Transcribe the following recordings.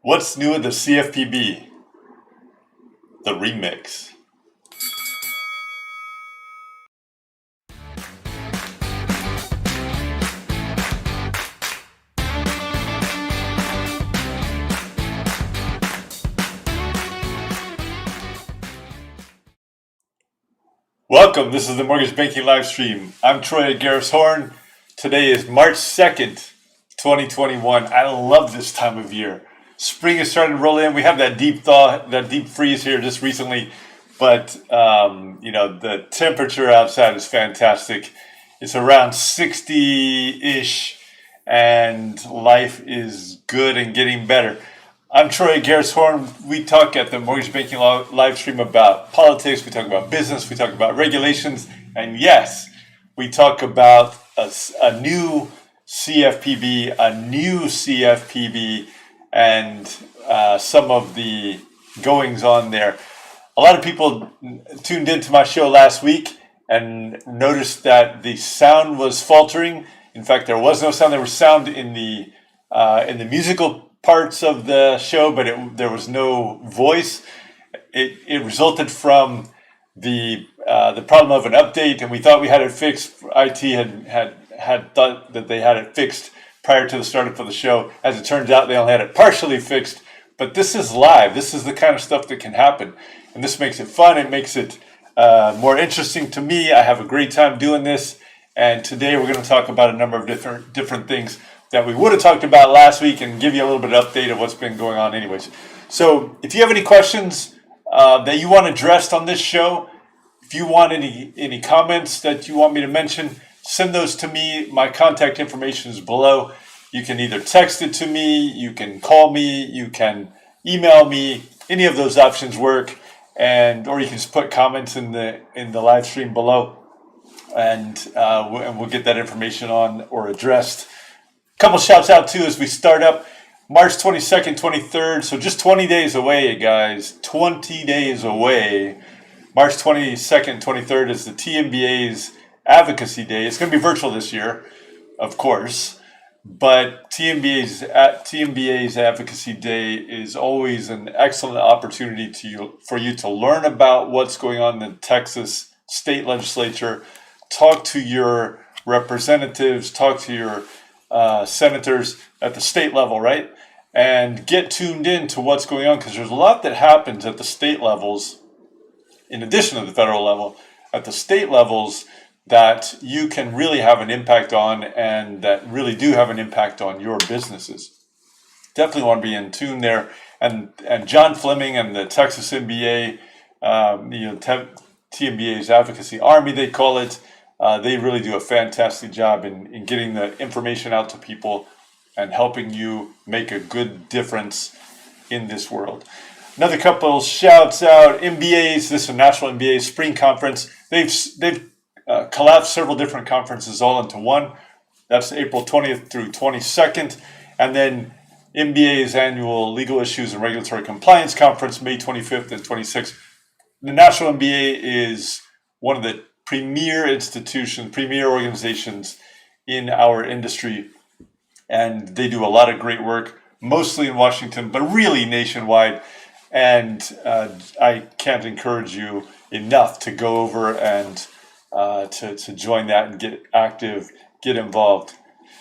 What's new at the CFPB? The remix. Welcome, this is the Mortgage Banking live stream. I'm Troy at Garris Horn. Today is March 2nd, 2021. I love this time of year. Spring is starting to roll in. We have that deep thaw, that deep freeze here just recently, but the temperature outside is fantastic. It's around 60-ish, and life is good and getting better. I'm Troy at Garris Horn. We talk at the Mortgage Banking live stream about politics, we talk about business, we talk about regulations, and yes, we talk about a new CFPB, and some of the goings on there. A lot of people tuned into my show last week and noticed that the sound was faltering. In fact, there was no sound. There was sound in the musical parts of the show, but there was no voice. It resulted from the problem of an update, and we thought we had it fixed. IT had thought that they had it fixed prior to the startup of the show. As it turns out, they only had it partially fixed. But this is live. This is the kind of stuff that can happen, and this makes it fun. It makes it more interesting to me. I have a great time doing this, and today we're going to talk about a number of different things that we would have talked about last week and give you a little bit of update of what's been going on anyways. So if you have any questions that you want addressed on this show, if you want any comments that you want me to mention, send those to me. My contact information is below. You can either text it to me, you can call me, you can email me. Any of those options work, or you can just put comments in the live stream below, and we'll get that information on or addressed. Couple shouts out too as we start up. March 22nd, 23rd, so just 20 days away, guys. 20 days away. March 22nd, 23rd is the TMBA's Advocacy Day. It's going to be virtual this year, of course, but TMBA's Advocacy Day is always an excellent opportunity for you to learn about what's going on in the Texas state legislature, talk to your representatives, talk to your senators at the state level, right? And get tuned in to what's going on, because there's a lot that happens at the state levels, in addition to the federal level, at the state levels that you can really have an impact on, and that really do have an impact on your businesses. Definitely want to be in tune there. And John Fleming and the Texas MBA, TMBA's Advocacy Army, they call it. They really do a fantastic job in getting the information out to people and helping you make a good difference in this world. Another couple shouts out. MBAs, this is a National MBA Spring Conference. They've collapsed several different conferences all into one. That's April 20th through 22nd. And then MBA's annual Legal Issues and Regulatory Compliance Conference, May 25th and 26th. The National MBA is one of the premier organizations in our industry, and they do a lot of great work, mostly in Washington, but really nationwide. And I can't encourage you enough to go over and to join that and get active, get involved.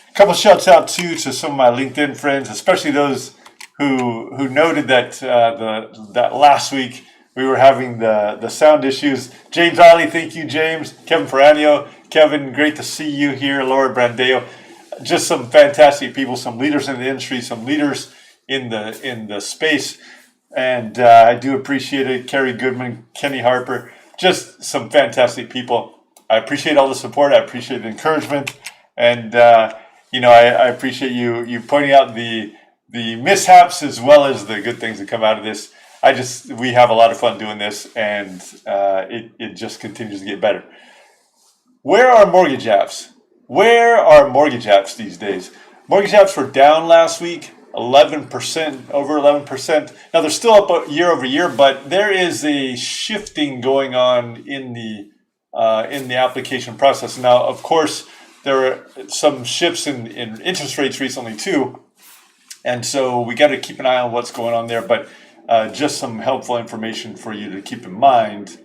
A couple shouts out too to some of my LinkedIn friends, especially those who noted that that last week we were having the sound issues. James Ollie, thank you, James. Kevin Ferranio. Kevin, great to see you here. Laura Brandeo. Just some fantastic people, some leaders in the industry, some leaders in the space. And I do appreciate it. Kerry Goodman, Kenny Harper, just some fantastic people. I appreciate all the support. I appreciate the encouragement. And, I appreciate you pointing out the mishaps as well as the good things that come out of this. We have a lot of fun doing this, and it just continues to get better. Where are mortgage apps? Where are mortgage apps these days? Mortgage apps were down last week, 11%, over 11%. Now they're still up year over year, but there is a shifting going on in the application process. Now, of course, there are some shifts in interest rates recently too. And so we got to keep an eye on what's going on there, but just some helpful information for you to keep in mind.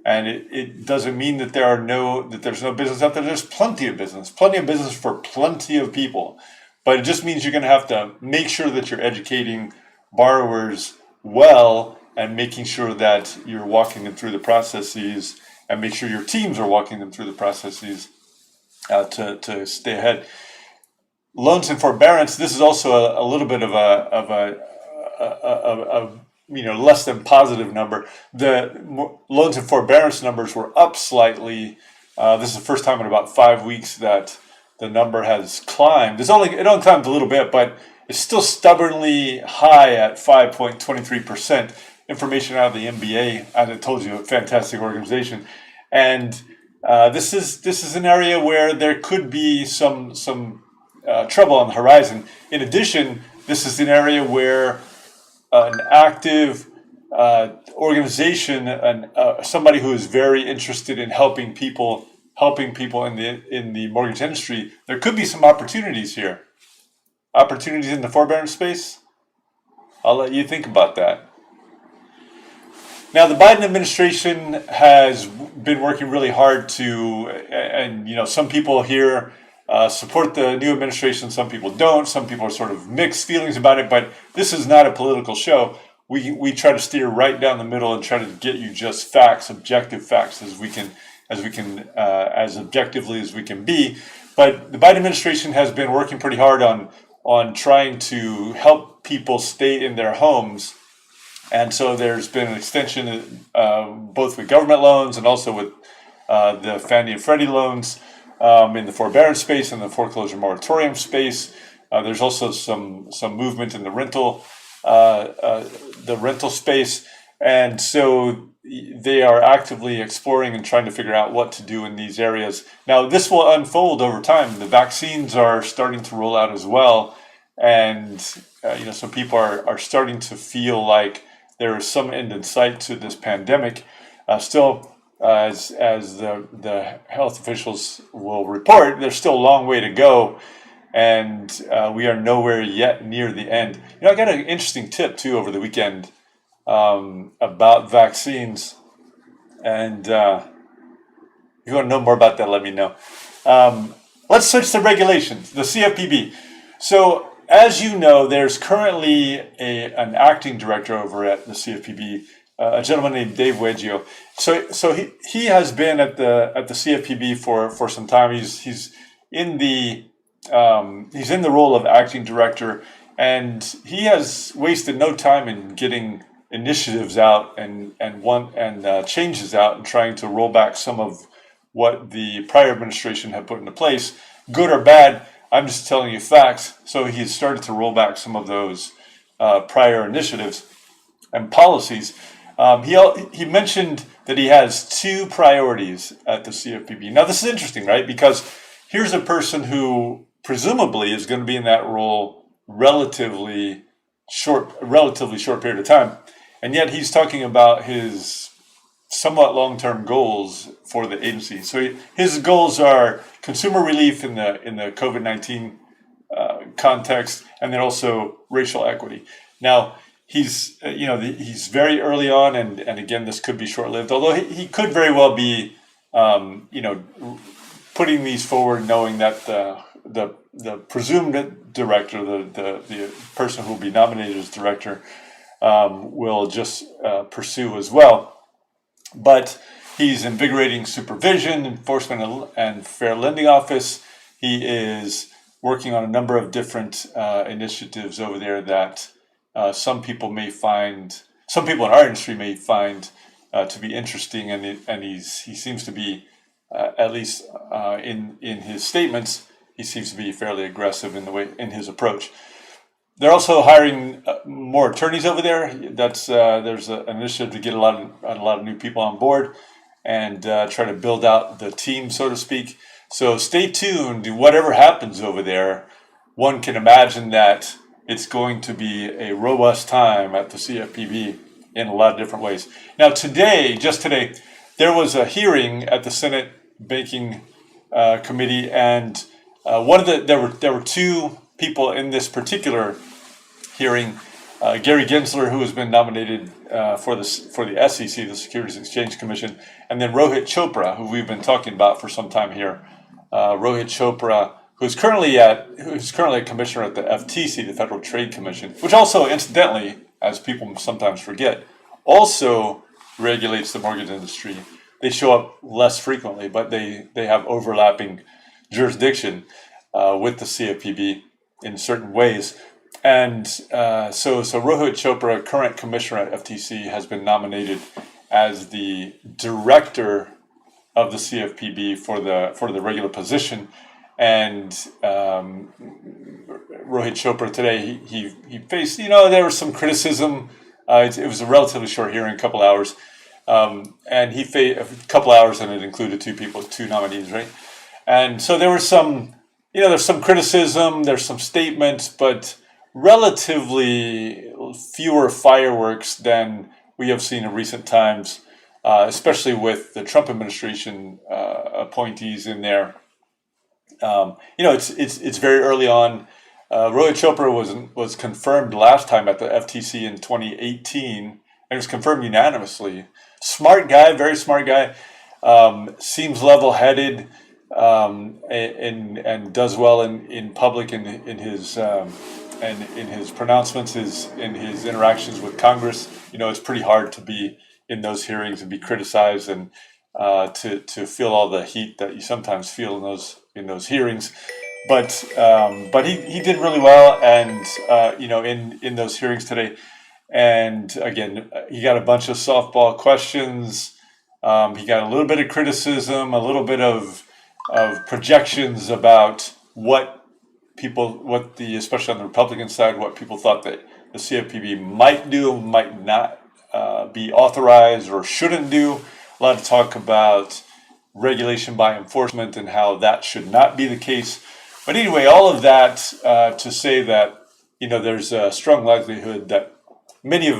And it doesn't mean that there's no business out there. There's plenty of business for plenty of people. But it just means you're going to have to make sure that you're educating borrowers well and making sure that you're walking them through the processes and make sure your teams are walking them through the processes to stay ahead. Loans and forbearance. This is also a little bit of a less than positive number. The loans and forbearance numbers were up slightly. This is the first time in about 5 weeks that the number has climbed. It only climbed a little bit, but it's still stubbornly high at 5.23%. Information out of the MBA, as I told you, a fantastic organization. And this is an area where there could be some trouble on the horizon. In addition, this is an area where an active organization and somebody who is very interested in helping people in the mortgage industry, there could be some opportunities here. Opportunities in the forbearance space. I'll let you think about that. Now, the Biden administration has been working really hard and some people here support the new administration, some people don't. Some people are sort of mixed feelings about it, but this is not a political show. We try to steer right down the middle and try to get you just facts, objective facts, as objectively as we can be. But the Biden administration has been working pretty hard on trying to help people stay in their homes. And so there's been an extension both with government loans and also with the Fannie and Freddie loans in the forbearance space and the foreclosure moratorium space. There's also some movement in the rental space. And so they are actively exploring and trying to figure out what to do in these areas. Now, this will unfold over time. The vaccines are starting to roll out as well. And, some people are starting to feel like there is some end in sight to this pandemic. Still, as the health officials will report, there's still a long way to go. And we are nowhere yet near the end. I got an interesting tip, too, over the weekend about vaccines. And if you want to know more about that, let me know. Let's switch to regulations, the CFPB. So, as you know, there's currently an acting director over at the CFPB, a gentleman named Dave Weggio. So he has been at the CFPB for some time. He's in the role of acting director, and he has wasted no time in getting initiatives out and changes out and trying to roll back some of what the prior administration had put into place, good or bad. I'm just telling you facts. So he's started to roll back some of those prior initiatives and policies. He mentioned that he has two priorities at the CFPB. Now, this is interesting, right? Because here's a person who presumably is going to be in that role relatively short period of time. And yet he's talking about his somewhat long-term goals for the agency. So his goals are consumer relief in the COVID-19 context, and then also racial equity. Now, he's very early on, and again, this could be short-lived. Although he could very well be, putting these forward, knowing that the presumed director, the person who will be nominated as director, will just pursue as well. But he's invigorating supervision, enforcement, and fair lending office. He is working on a number of different initiatives over there that some people in our industry may find to be interesting, and he seems to be, at least in his statements, he seems to be fairly aggressive in his approach. They're also hiring more attorneys over there. There's an initiative to get a lot of new people on board and try to build out the team, so to speak. So stay tuned. Whatever happens over there, one can imagine that it's going to be a robust time at the CFPB in a lot of different ways. Now, just today, there was a hearing at the Senate Banking Committee, and there were two people in this particular hearing. Gary Gensler, who has been nominated for the SEC, the Securities Exchange Commission, and then Rohit Chopra, who we've been talking about for some time here. Rohit Chopra, who's currently a commissioner at the FTC, the Federal Trade Commission, which also, incidentally, as people sometimes forget, also regulates the mortgage industry. They show up less frequently, but they have overlapping jurisdiction with the CFPB in certain ways. And so Rohit Chopra, current commissioner at FTC, has been nominated as the director of the CFPB for the regular position. And Rohit Chopra today, he faced, there was some criticism. It was a relatively short hearing, a couple hours. And he faced a couple hours, and it included two nominees, right? And so there was some, there's some criticism, there's some statements, but relatively fewer fireworks than we have seen in recent times, especially with the Trump administration appointees in there. It's very early on. Rohit Chopra was confirmed last time at the FTC in 2018, and it was confirmed unanimously. Smart guy, very smart guy. Seems level-headed, and does well in public in his pronouncements, in his interactions with Congress. It's pretty hard to be in those hearings and be criticized and to feel all the heat that you sometimes feel in those hearings. But he did really well, and in those hearings today. And again, he got a bunch of softball questions. He got a little bit of criticism, a little bit of projections about especially on the Republican side, what people thought that the CFPB might do, might not be authorized or shouldn't do. A lot of talk about regulation by enforcement and how that should not be the case. But anyway, all of that to say that there's a strong likelihood that many of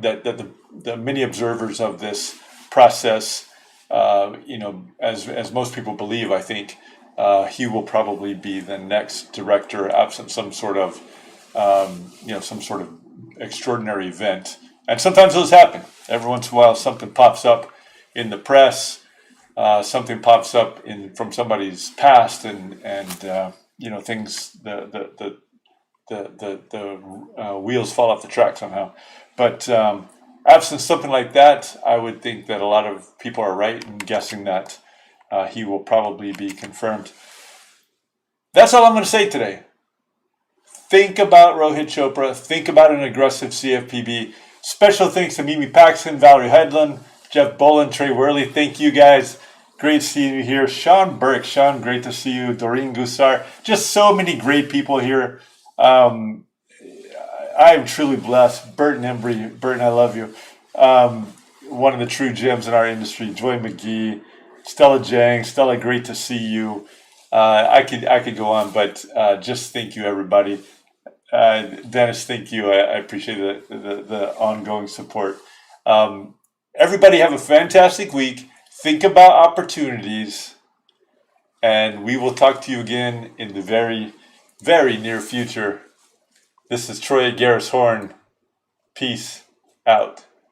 the many observers of this process, as most people believe, I think he will probably be the next director, absent some sort of extraordinary event. And sometimes those happen. Every once in a while, something pops up in the press, something pops up from somebody's past, and things the wheels fall off the track somehow. But absent something like that, I would think that a lot of people are right in guessing that he will probably be confirmed. That's all I'm going to say today. Think about Rohit Chopra. Think about an aggressive CFPB. Special thanks to Mimi Paxton, Valerie Hedlund, Jeff Bolin, Trey Worley. Thank you guys. Great seeing you here. Sean Burke. Sean, great to see you. Doreen Gusar. Just so many great people here. I am truly blessed. Burton Embry. Burton, I love you. One of the true gems in our industry. Joy McGee. Stella Jang. Stella, great to see you. I could go on, but just thank you, everybody. Dennis, thank you. I appreciate the ongoing support. Everybody have a fantastic week. Think about opportunities, and we will talk to you again in the very, very near future. This is Troy Garris Horn. Peace out.